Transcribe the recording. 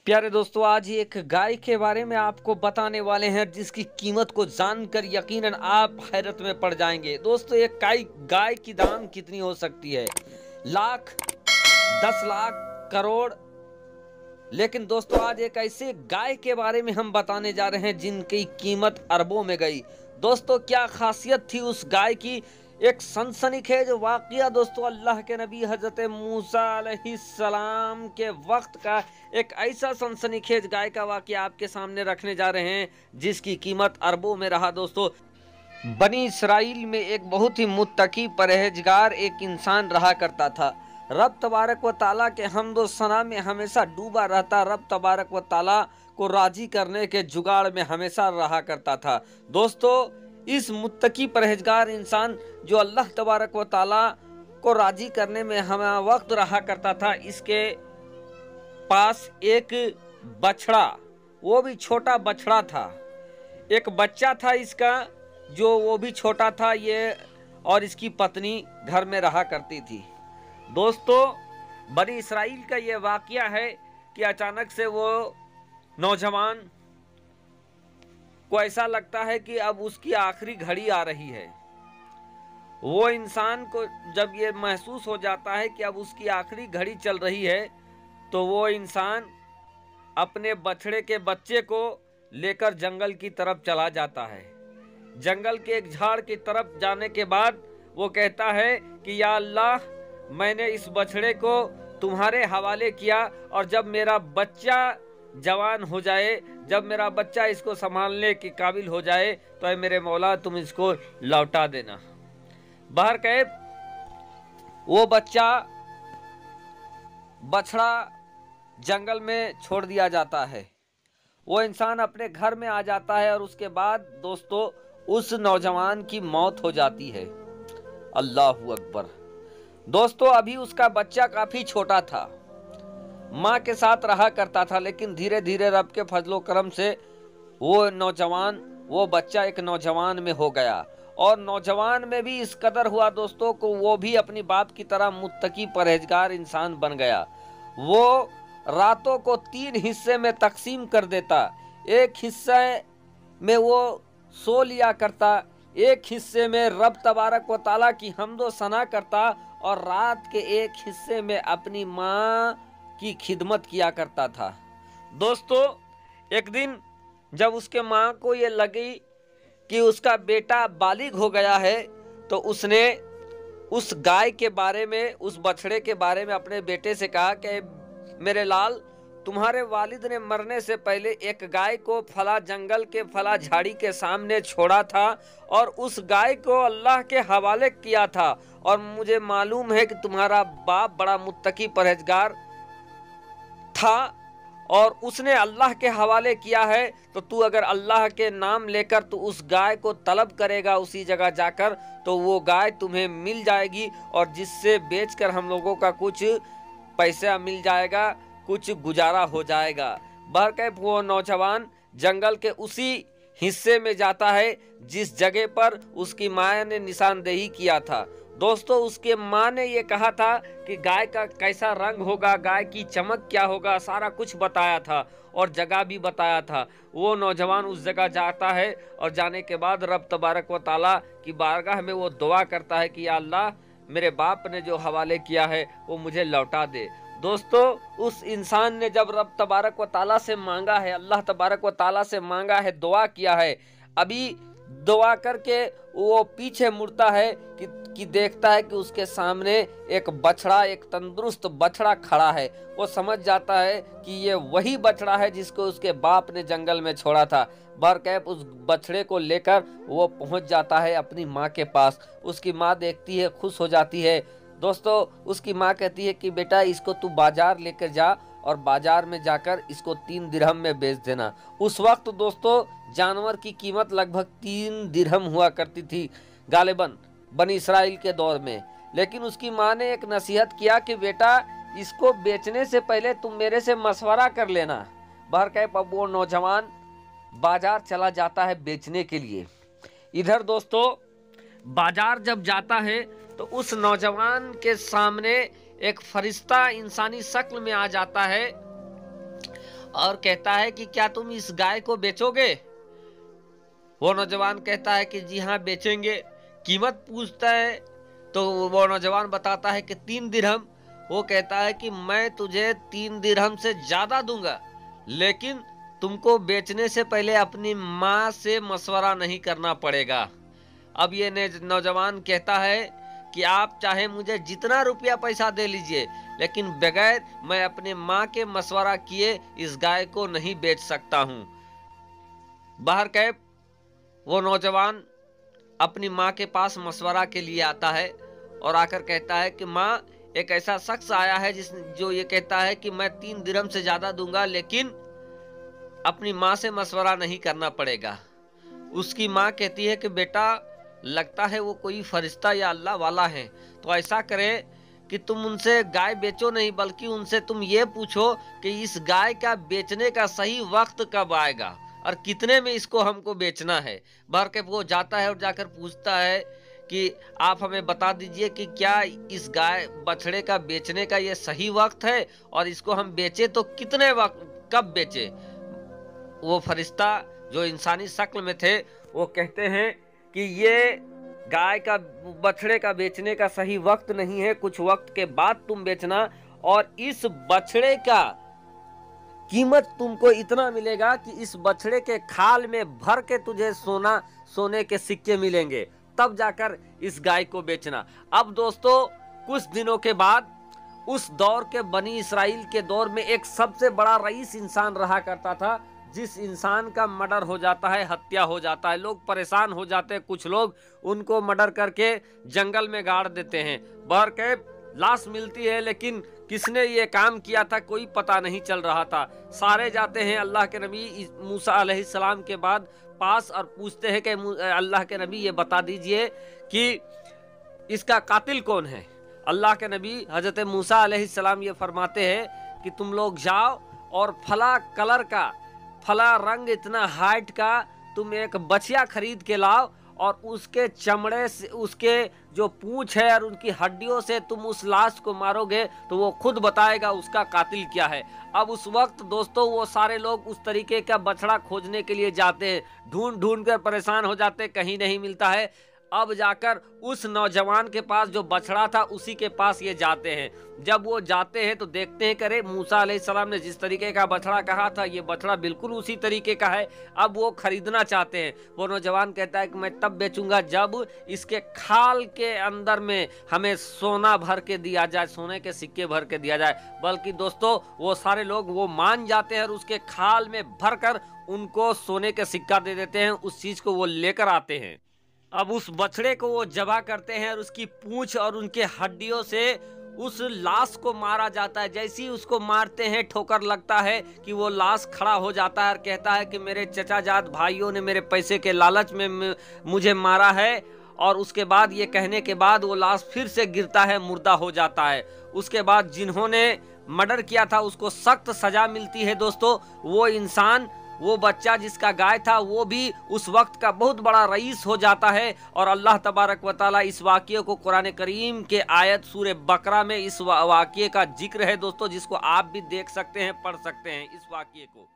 प्यारे दोस्तों, आज ही एक गाय के बारे में आपको बताने वाले हैं जिसकी कीमत को जानकर यकीनन आप हैरत में पड़ जाएंगे। दोस्तों, एक गाय की दाम कितनी हो सकती है? लाख, 10 लाख, करोड़। लेकिन दोस्तों, आज एक ऐसे गाय के बारे में हम बताने जा रहे हैं जिनकी कीमत अरबों में गई। दोस्तों, क्या खासियत थी उस गाय की? एक सनसनीखेज वाकया दोस्तों, अल्लाह के नबी हजरत मूसा अलैहिस्सलाम के वक्त का एक ऐसा सनसनीखेज गाय का वाकया आपके सामने रखने जा रहे हैं जिसकी कीमत अरबों में रहा। दोस्तों, बनी इसराइल में एक बहुत ही मुत्तकी परहेजगार एक इंसान रहा करता था। रब तबारक व ताला के हम्दो सना में हमेशा डूबा रहता, रब तबारक व ताला को राजी करने के जुगाड़ में हमेशा रहा करता था। दोस्तों, इस मुत्तकी परहेजगार इंसान जो अल्लाह तबारक व ताला को राजी करने में हमें वक्त रहा करता था, इसके पास एक बछड़ा, वो भी छोटा बछड़ा था। एक बच्चा था इसका जो वो भी छोटा था, ये और इसकी पत्नी घर में रहा करती थी। दोस्तों, बनी इसराइल का ये वाकया है कि अचानक से वो नौजवान को ऐसा लगता है कि अब उसकी आखिरी घड़ी आ रही है। वो इंसान को जब ये महसूस हो जाता है कि अब उसकी आखिरी घड़ी चल रही है, तो वो इंसान अपने बछड़े के बच्चे को लेकर जंगल की तरफ चला जाता है। जंगल के एक झाड़ की तरफ जाने के बाद वो कहता है कि या अल्लाह, मैंने इस बछड़े को तुम्हारे हवाले किया, और जब मेरा बच्चा जवान हो जाए, जब मेरा बच्चा इसको संभालने के काबिल हो जाए, तो ऐ मेरे मौला तुम इसको लौटा देना। बहरकैफ वो बछड़ा जंगल में छोड़ दिया जाता है। वो इंसान अपने घर में आ जाता है और उसके बाद दोस्तों उस नौजवान की मौत हो जाती है। अल्लाहू अकबर। दोस्तों, अभी उसका बच्चा काफी छोटा था, माँ के साथ रहा करता था, लेकिन धीरे धीरे रब के फजलो करम से वो बच्चा एक नौजवान में हो गया, और नौजवान में भी इस कदर हुआ दोस्तों को वो भी अपनी बाप की तरह मुत्तकी परहेजगार इंसान बन गया। वो रातों को 3 हिस्से में तकसीम कर देता। एक हिस्से में वो सो लिया करता, एक हिस्से में रब तबारक व ताला की हम्दो सना करता, और रात के एक हिस्से में अपनी माँ की खिदमत किया करता था। दोस्तों, एक दिन जब उसके माँ को ये लगी कि उसका बेटा बालिग हो गया है, तो उसने उस गाय के बारे में, उस बछड़े के बारे में अपने बेटे से कहा कि मेरे लाल, तुम्हारे वालिद ने मरने से पहले एक गाय को फला जंगल के फला झाड़ी के सामने छोड़ा था, और उस गाय को अल्लाह के हवाले किया था, और मुझे मालूम है कि तुम्हारा बाप बड़ा मुत्तकी परहेजगार था और उसने अल्लाह के हवाले किया है, तो तू अगर अल्लाह के नाम लेकर तू उस गाय को तलब करेगा उसी जगह जाकर, तो वो गाय तुम्हें मिल जाएगी, और जिससे बेचकर हम लोगों का कुछ पैसा मिल जाएगा, कुछ गुजारा हो जाएगा। बहरकैफ वो नौजवान जंगल के उसी हिस्से में जाता है जिस जगह पर उसकी माँ ने निशानदेही किया था। दोस्तों, उसके माँ ने ये कहा था कि गाय का कैसा रंग होगा, गाय की चमक क्या होगा, सारा कुछ बताया था और जगह भी बताया था। वो नौजवान उस जगह जाता है, और जाने के बाद रब तबारक व ताला की बारगाह में वो दुआ करता है कि या अल्लाह, मेरे बाप ने जो हवाले किया है वो मुझे लौटा दे। दोस्तों, उस इंसान ने जब रब तबारक व ताला से मांगा है, अल्लाह तबारक व ताला से मांगा है, दुआ किया है, अभी दुआ करके वो पीछे मुड़ता है कि देखता है कि उसके सामने एक बछड़ा, एक तंदुरुस्त बछड़ा खड़ा है। वो समझ जाता है कि ये वही बछड़ा है जिसको उसके बाप ने जंगल में छोड़ा था। बहरकैफ उस बछड़े को लेकर वो पहुंच जाता है अपनी माँ के पास। उसकी माँ देखती है, खुश हो जाती है। दोस्तों, उसकी माँ कहती है कि बेटा, इसको तू बाजार लेकर जा, और बाजार में जाकर इसको 3 दिरहम में बेच देना। उस वक्त दोस्तों जानवर की कीमत लगभग 3 दिरहम हुआ करती थी गालिबन बनी इसराइल के दौर में। लेकिन उसकी माँ ने एक नसीहत किया कि बेटा, इसको बेचने से पहले तुम मेरे से मशवरा कर लेना। बहरकैफ अब वो नौजवान बाजार चला जाता है बेचने के लिए। इधर दोस्तों बाजार जब जाता है तो उस नौजवान के सामने एक फरिश्ता इंसानी शक्ल में आ जाता है और कहता है कि क्या तुम इस गाय को बेचोगे? वो नौजवान कहता है कि जी हाँ बेचेंगे। कीमत पूछता है तो वो नौजवान बताता है कि 3 दिरहम। वो कहता है कि मैं तुझे 3 दिरहम से ज्यादा दूंगा, लेकिन तुमको बेचने से पहले अपनी माँ से मशवरा नहीं करना पड़ेगा। अब ये नौजवान कहता है कि आप चाहे मुझे जितना रुपया पैसा दे लीजिए, लेकिन बगैर मैं अपने माँ के मशवरा किए इस गाय को नहीं बेच सकता हूँ। बाहर कैब वो नौजवान अपनी माँ के पास मशवरा के लिए आता है और आकर कहता है कि माँ, एक ऐसा शख्स आया है जो ये कहता है कि मैं 3 दिरहम से ज्यादा दूंगा, लेकिन अपनी माँ से मशवरा नहीं करना पड़ेगा। उसकी माँ कहती है कि बेटा, लगता है वो कोई फरिश्ता या अल्लाह वाला है, तो ऐसा करे कि तुम उनसे गाय बेचो नहीं, बल्कि उनसे तुम ये पूछो कि इस गाय का बेचने का सही वक्त कब आएगा और कितने में इसको हमको बेचना है। भर के वो जाता है और जाकर पूछता है कि आप हमें बता दीजिए कि क्या इस गाय बछड़े का बेचने का ये सही वक्त है और इसको हम बेचे तो कितने वक्त कब बेचे। वो फरिश्ता जो इंसानी शक्ल में थे वो कहते हैं कि ये गाय का बछड़े का बेचने का सही वक्त नहीं है, कुछ वक्त के बाद तुम बेचना, और इस बछड़े का कीमत तुमको इतना मिलेगा कि इस बछड़े के खाल में भर के तुझे सोने के सिक्के मिलेंगे, तब जाकर इस गाय को बेचना। अब दोस्तों कुछ दिनों के बाद उस दौर के बनी इसराइल के दौर में एक सबसे बड़ा रईस इंसान रहा करता था, जिस इंसान का मर्डर हो जाता है, हत्या हो जाता है, लोग परेशान हो जाते हैं, कुछ लोग उनको मर्डर करके जंगल में गाड़ देते हैं। भर के लाश मिलती है, लेकिन किसने ये काम किया था कोई पता नहीं चल रहा था। सारे जाते हैं अल्लाह के नबी मूसा अलैहिस्सलाम के बाद पास और पूछते हैं कि अल्लाह के नबी ये बता दीजिए कि इसका कातिल कौन है। अल्लाह के नबी हजरत मूसा अलैहिस्सलाम ये फरमाते हैं कि तुम लोग जाओ और फला कलर का, फला रंग, इतना हाइट का तुम एक बछिया खरीद के लाओ और उसके चमड़े से, उसके जो पूंछ है और उनकी हड्डियों से तुम उस लाश को मारोगे तो वो खुद बताएगा उसका कातिल क्या है। अब उस वक्त दोस्तों वो सारे लोग उस तरीके का बछड़ा खोजने के लिए जाते हैं, ढूंढ ढूंढ कर परेशान हो जाते, कहीं नहीं मिलता है। अब जाकर उस नौजवान के पास जो बछड़ा था उसी के पास ये जाते हैं। जब वो जाते हैं तो देखते हैं करे मूसा अलैहिस्सलाम ने जिस तरीके का बछड़ा कहा था ये बछड़ा बिल्कुल उसी तरीके का है। अब वो खरीदना चाहते हैं। वो नौजवान कहता है कि मैं तब बेचूंगा जब इसके खाल के अंदर में हमें सोना भर के दिया जाए, सोने के सिक्के भर के दिया जाए। बल्कि दोस्तों वो सारे लोग वो मान जाते हैं और उसके खाल में भर कर उनको सोने के सिक्का दे देते हैं, उस चीज को वो लेकर आते हैं। अब उस बछड़े को वो ज़बह करते हैं और उसकी पूंछ और उनके हड्डियों से उस लाश को मारा जाता है। जैसे ही उसको मारते हैं ठोकर लगता है कि वो लाश खड़ा हो जाता है और कहता है कि मेरे चचाजाद भाइयों ने मेरे पैसे के लालच में मुझे मारा है। और उसके बाद ये कहने के बाद वो लाश फिर से गिरता है, मुर्दा हो जाता है। उसके बाद जिन्होंने मर्डर किया था उसको सख्त सजा मिलती है दोस्तों। वो इंसान, वो बच्चा जिसका गाय था, वो भी उस वक्त का बहुत बड़ा रईस हो जाता है। और अल्लाह तबारक व तआला इस वाक़ये को कुरान करीम के आयत सूरह बकरा में इस वाक़ये का जिक्र है दोस्तों, जिसको आप भी देख सकते हैं, पढ़ सकते हैं इस वाक़ये को।